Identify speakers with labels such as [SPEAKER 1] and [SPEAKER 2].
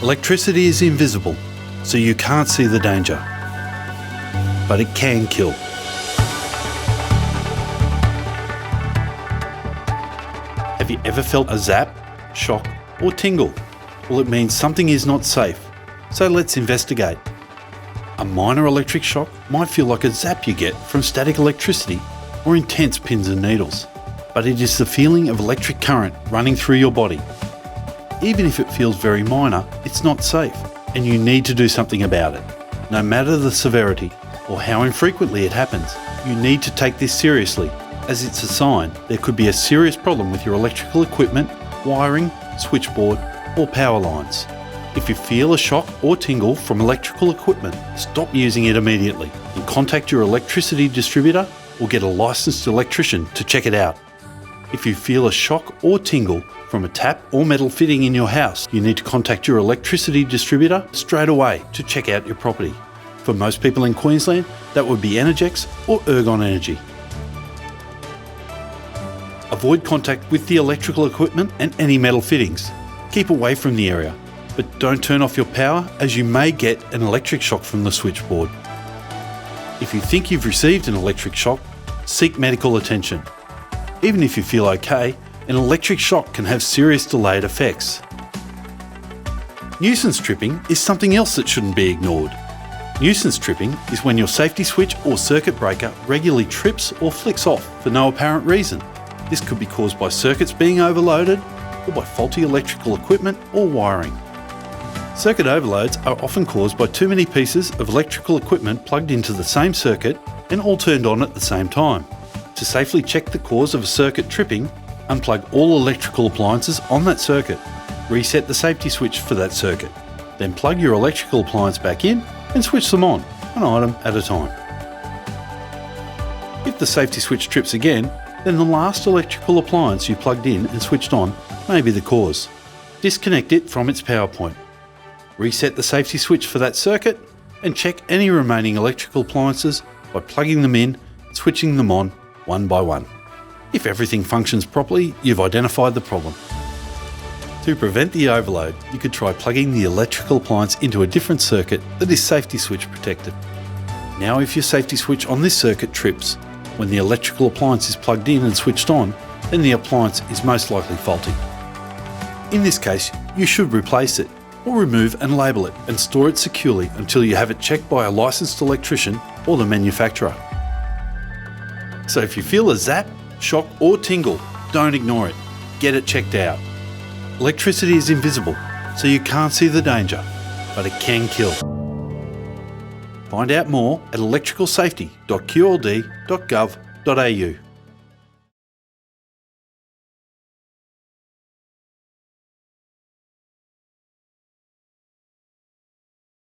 [SPEAKER 1] Electricity is invisible, so you can't see the danger. But it can kill. Have you ever felt a zap, shock, or tingle? Well, it means something is not safe. So let's investigate. A minor electric shock might feel like a zap you get from static electricity or intense pins and needles. But it is the feeling of electric current running through your body. Even if it feels very minor, it's not safe, and you need to do something about it. No matter the severity or how infrequently it happens, you need to take this seriously, as it's a sign there could be a serious problem with your electrical equipment, wiring, switchboard, or power lines. If you feel a shock or tingle from electrical equipment, stop using it immediately and contact your electricity distributor or get a licensed electrician to check it out. If you feel a shock or tingle from a tap or metal fitting in your house, you need to contact your electricity distributor straight away to check out your property. For most people in Queensland, that would be Energex or Ergon Energy. Avoid contact with the electrical equipment and any metal fittings. Keep away from the area, but don't turn off your power as you may get an electric shock from the switchboard. If you think you've received an electric shock, seek medical attention. Even if you feel okay, an electric shock can have serious delayed effects. Nuisance tripping is something else that shouldn't be ignored. Nuisance tripping is when your safety switch or circuit breaker regularly trips or flicks off for no apparent reason. This could be caused by circuits being overloaded or by faulty electrical equipment or wiring. Circuit overloads are often caused by too many pieces of electrical equipment plugged into the same circuit and all turned on at the same time. To safely check the cause of a circuit tripping, unplug all electrical appliances on that circuit. Reset the safety switch for that circuit. Then plug your electrical appliance back in and switch them on, an item at a time. If the safety switch trips again, then the last electrical appliance you plugged in and switched on may be the cause. Disconnect it from its power point. Reset the safety switch for that circuit and check any remaining electrical appliances by plugging them in and switching them on one by one. If everything functions properly, you've identified the problem. To prevent the overload, you could try plugging the electrical appliance into a different circuit that is safety switch protected. Now if your safety switch on this circuit trips, when the electrical appliance is plugged in and switched on, then the appliance is most likely faulty. In this case, you should replace it, or remove and label it and store it securely until you have it checked by a licensed electrician or the manufacturer. So if you feel a zap, shock or tingle, don't ignore it. Get it checked out. Electricity is invisible, so you can't see the danger, but it can kill. Find out more at electricalsafety.qld.gov.au.